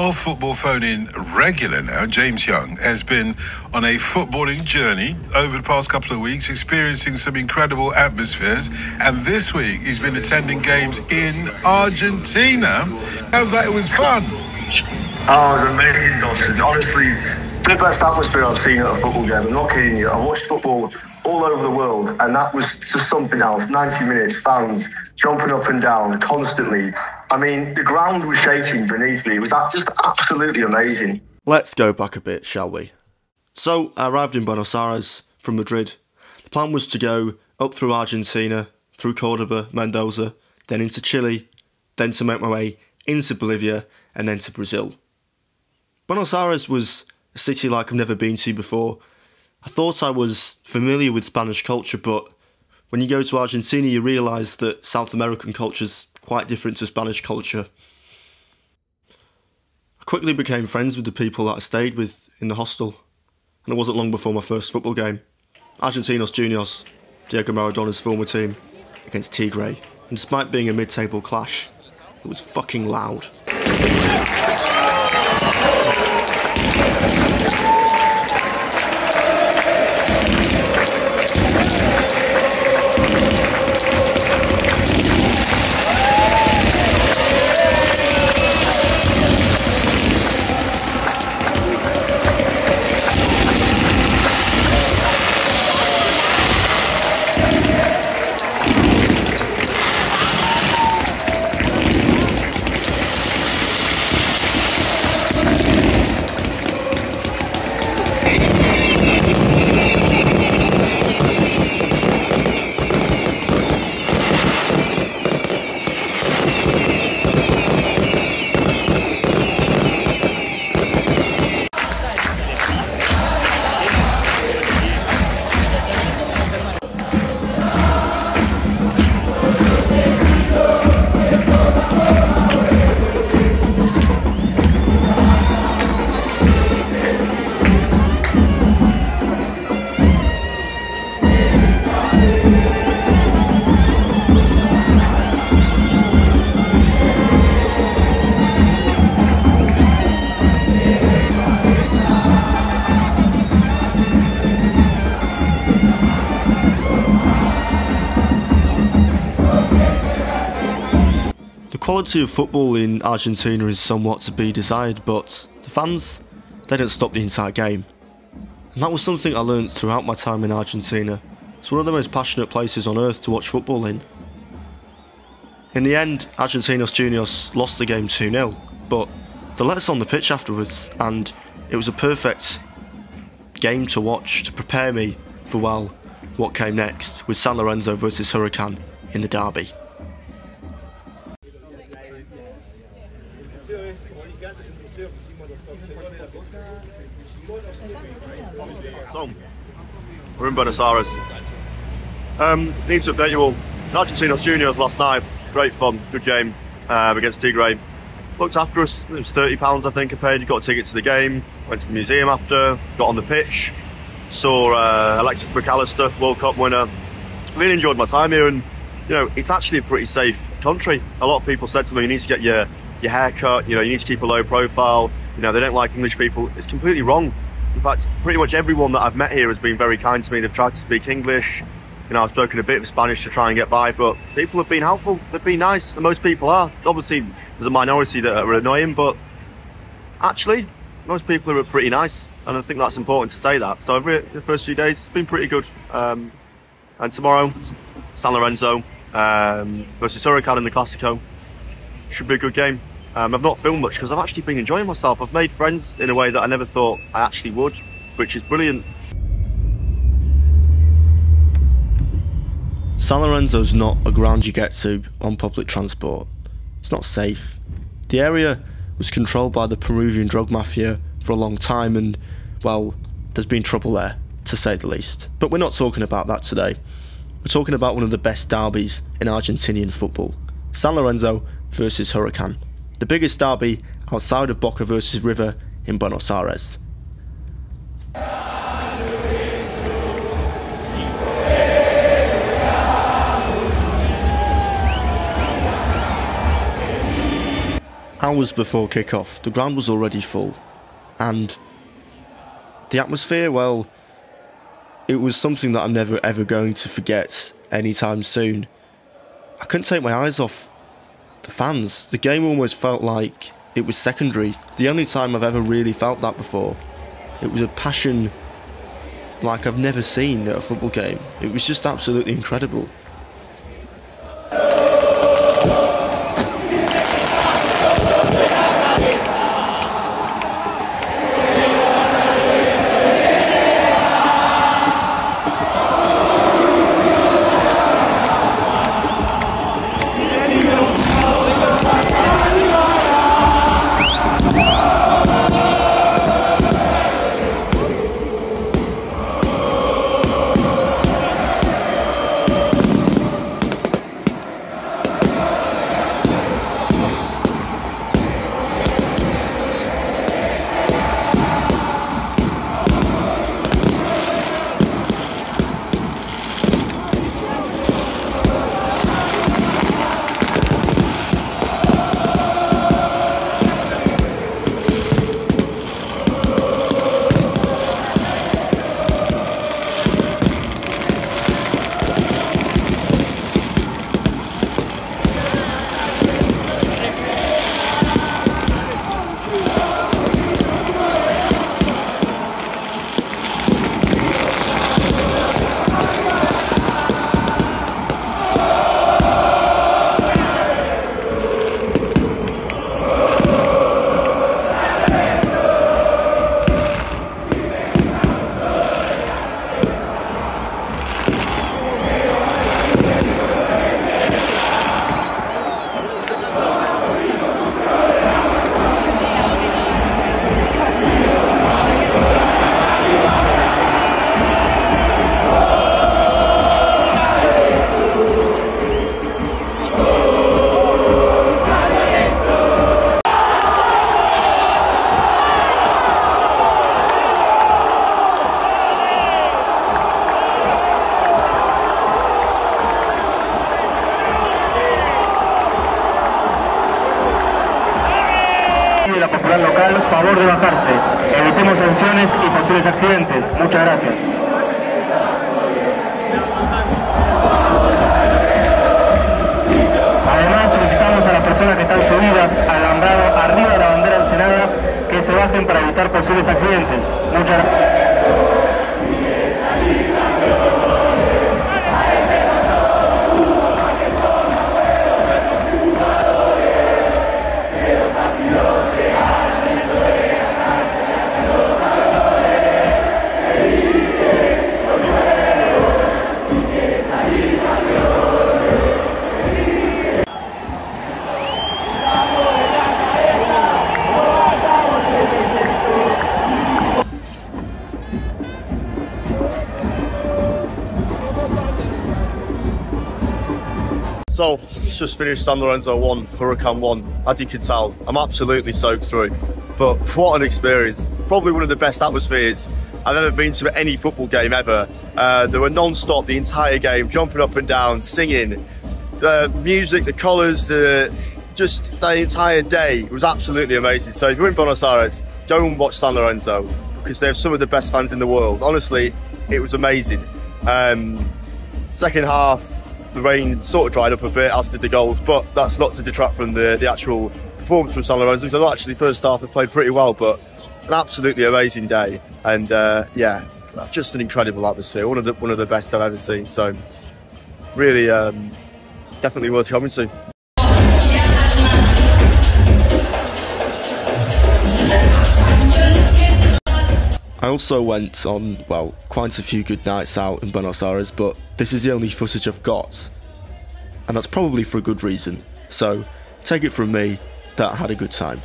Our football phone-in regular now, James Young, has been on a footballing journey over the past couple of weeks, experiencing some incredible atmospheres, and this week he's been attending games in Argentina. How's that? It was fun. Oh, it was amazing, Dawson. Honestly, the best atmosphere I've seen at a football game. I'm not kidding you. I watched football all over the world, and that was just something else. 90 minutes, fans jumping up and down constantly. I mean, the ground was shaking beneath me. It was just absolutely amazing. Let's go back a bit, shall we? So, I arrived in Buenos Aires from Madrid. The plan was to go up through Argentina, through Cordoba, Mendoza, then into Chile, then to make my way into Bolivia, and then to Brazil. Buenos Aires was a city like I've never been to before. I thought I was familiar with Spanish culture, but when you go to Argentina, you realise that South American culture's quite different to Spanish culture. I quickly became friends with the people that I stayed with in the hostel, and it wasn't long before my first football game. Argentinos Juniors, Diego Maradona's former team, against Tigre, and despite being a mid-table clash, it was fucking loud. The quality of football in Argentina is somewhat to be desired, but the fans, they don't stop the entire game. And that was something I learnt throughout my time in Argentina. It's one of the most passionate places on earth to watch football in. In the end, Argentinos Juniors lost the game 2-0, but they let us on the pitch afterwards, and it was a perfect game to watch to prepare me for, well, what came next with San Lorenzo versus Huracan in the derby. So, we're in Buenos Aires. Need to update you all. Argentinos Juniors last night, great fun, good game against Tigre. Looked after us, it was £30 I think I paid, got a ticket to the game, went to the museum after, got on the pitch, saw Alexis McAllister, World Cup winner. Really enjoyed my time here, and you know, it's actually a pretty safe country. A lot of people said to me, you need to get your hair cut, you know, you need to keep a low profile, you know, they don't like English people. It's completely wrong. In fact, pretty much everyone that I've met here has been very kind to me. They've tried to speak English. You know, I've spoken a bit of Spanish to try and get by, but people have been helpful, they've been nice, and most people are. Obviously, there's a minority that are annoying, but actually, most people are pretty nice, and I think that's important to say that. So over the first few days, it's been pretty good. And tomorrow, San Lorenzo versus Huracan in the Clasico. Should be a good game. I've not filmed much because I've actually been enjoying myself. I've made friends in a way that I never thought I actually would, which is brilliant. San Lorenzo's not a ground you get to on public transport. It's not safe. The area was controlled by the Peruvian drug mafia for a long time, and, well, there's been trouble there, to say the least. But we're not talking about that today. We're talking about one of the best derbies in Argentinian football. San Lorenzo versus Huracan. The biggest derby outside of Boca versus River in Buenos Aires. hours before kick-off, the ground was already full, and the atmosphere, well, it was something that I'm never ever going to forget anytime soon. I couldn't take my eyes off the fans. The game almost felt like it was secondary. The only time I've ever really felt that before. It was a passion like I've never seen at a football game. It was just absolutely incredible. La popular local, favor de bajarse. Evitemos sanciones y posibles accidentes. Muchas gracias. Además, solicitamos a las personas que están subidas al alambrado arriba de la bandera encenada que se bajen para evitar posibles accidentes. Muchas gracias. So, it's just finished San Lorenzo 1, Huracan 1. As you can tell, I'm absolutely soaked through. But what an experience. Probably one of the best atmospheres I've ever been to at any football game ever. They were non-stop the entire game, jumping up and down, singing. The music, the colours, just the entire day. It was absolutely amazing. So if you're in Buenos Aires, go and watch San Lorenzo, because they have some of the best fans in the world. Honestly, it was amazing. Second half, the rain sort of dried up a bit, as did the goals, but that's not to detract from the actual performance from San Lorenzo. So actually, first half they played pretty well, but an absolutely amazing day, and yeah, just an incredible atmosphere. One of the best I've ever seen. So really, definitely worth coming to. I also went on, well, quite a few good nights out in Buenos Aires, but this is the only footage I've got, and that's probably for a good reason. So take it from me that I had a good time.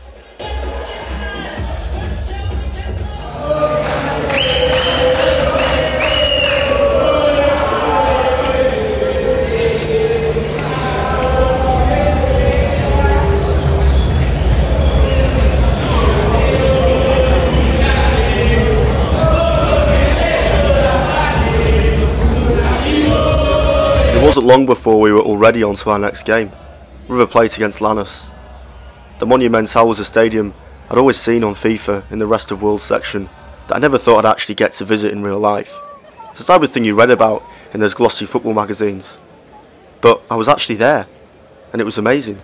It wasn't long before we were already on to our next game, River Plate against Lanús. The Monumental was a stadium I'd always seen on FIFA in the Rest of World section that I never thought I'd actually get to visit in real life. It's the type of thing you read about in those glossy football magazines. But I was actually there, and it was amazing.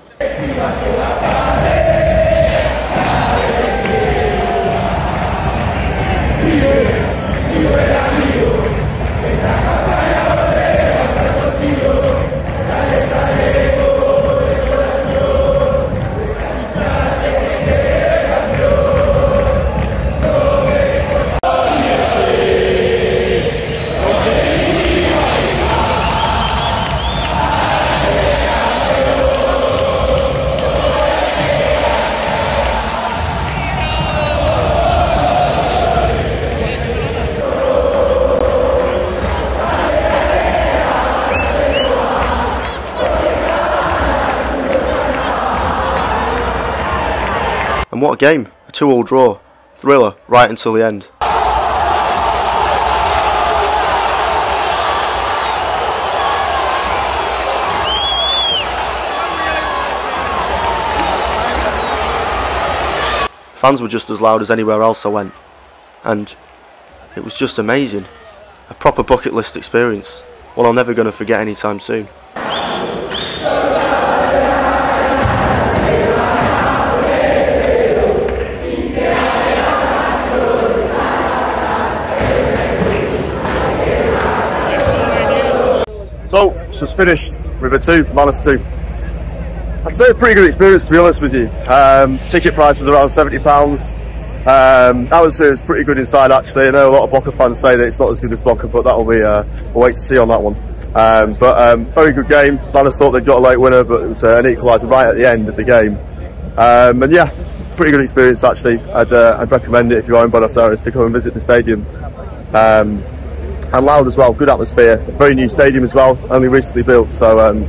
And what a game, a 2-2 draw, thriller right until the end. Fans were just as loud as anywhere else I went, and it was just amazing. A proper bucket list experience, one I'm never going to forget anytime soon. So, it's just finished, River 2, Buenos 2. I'd say a pretty good experience, to be honest with you. Ticket price was around £70. Atmosphere was pretty good inside, actually. I know a lot of Boca fans say that it's not as good as Boca, but that'll be we'll wait to see on that one. Very good game. Buenos thought they'd got a late winner, but it was an equaliser right at the end of the game. And yeah, pretty good experience, actually. I'd recommend it if you're in Buenos Aires to come and visit the stadium. And loud as well, good atmosphere, very new stadium as well, only recently built, so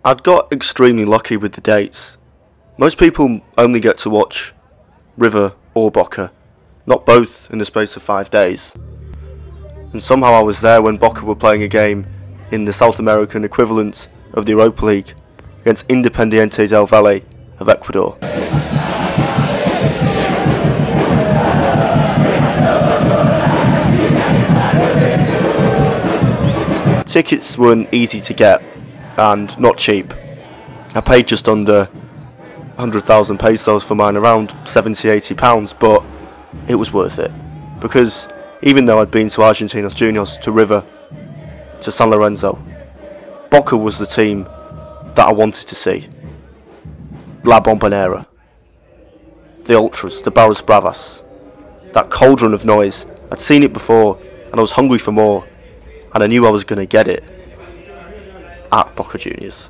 I'd got extremely lucky with the dates. Most people only get to watch River or Boca, not both in the space of 5 days. And somehow I was there when Boca were playing a game in the South American equivalent of the Europa League against Independiente del Valle of Ecuador. Tickets weren't easy to get and not cheap. I paid just under 100,000 pesos for mine, around £70–80, but it was worth it, because even though I'd been to Argentinos Juniors, to River, to San Lorenzo, Boca was the team that I wanted to see. La Bombonera, the Ultras, the Barras Bravas, that cauldron of noise. I'd seen it before and I was hungry for more, and I knew I was going to get it at Boca Juniors.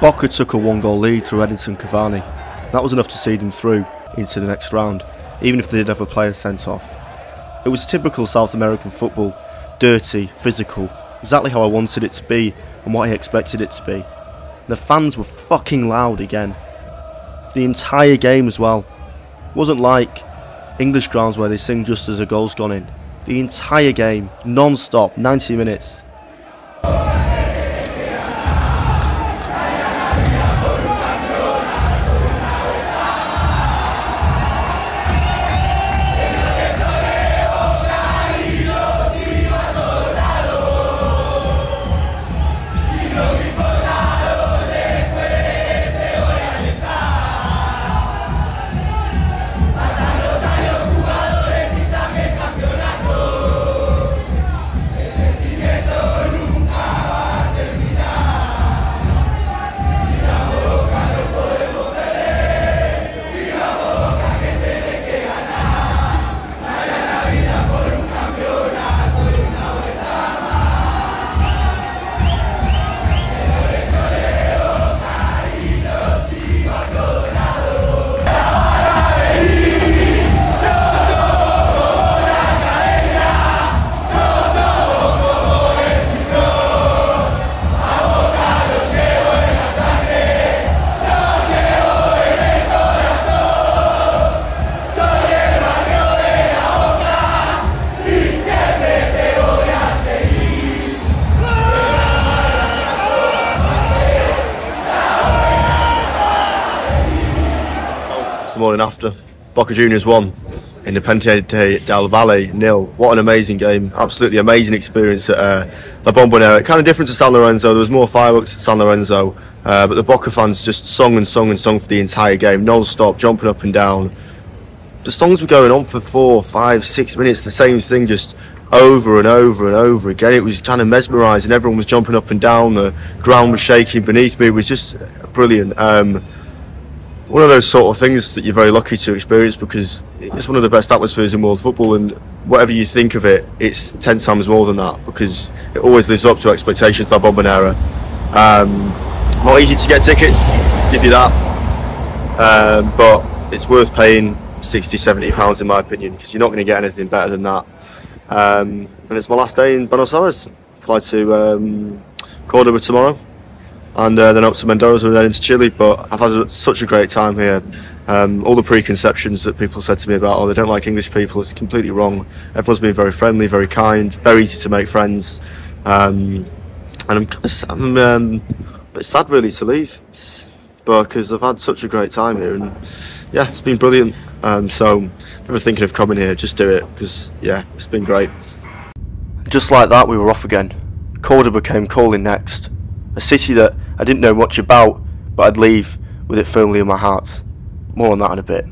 Boca took a 1-goal lead through Edinson Cavani. That was enough to see them through into the next round, even if they did have a player sent off. It was typical South American football, dirty, physical, exactly how I wanted it to be and what I expected it to be. The fans were fucking loud again. The entire game as well. It wasn't like English grounds where they sing just as a goal's gone in. The entire game, non-stop, 90 minutes. The morning after, Boca Juniors won, Independiente del Valle 0. What an amazing game, absolutely amazing experience at La Bombonera. Kind of different to San Lorenzo, there was more fireworks at San Lorenzo, but the Boca fans just sung and sung and sung for the entire game, non-stop, jumping up and down. The songs were going on for 4, 5, 6 minutes, the same thing, just over and over and over again. It was kind of mesmerising, everyone was jumping up and down, the ground was shaking beneath me, it was just brilliant. One of those sort of things that you're very lucky to experience, because it's one of the best atmospheres in world football, and whatever you think of it, it's 10 times more than that, because it always lives up to expectations. La Bombonera, not easy to get tickets, give you that, but it's worth paying 60-70 pounds in my opinion, because you're not going to get anything better than that. And it's my last day in Buenos Aires. Fly to Cordoba tomorrow, and then up to Mendoza and then into Chile. But I've had such a great time here. All the preconceptions that people said to me about, oh, they don't like English people, it's completely wrong. Everyone's been very friendly, very kind, very easy to make friends. And I'm it's sad really to leave, but because I've had such a great time here, and yeah, it's been brilliant. So if you're thinking of coming here, just do it, because yeah, it's been great. Just like that, we were off again. Cordoba came calling next. A city that I didn't know much about, but I'd leave with it firmly in my heart. More on that in a bit.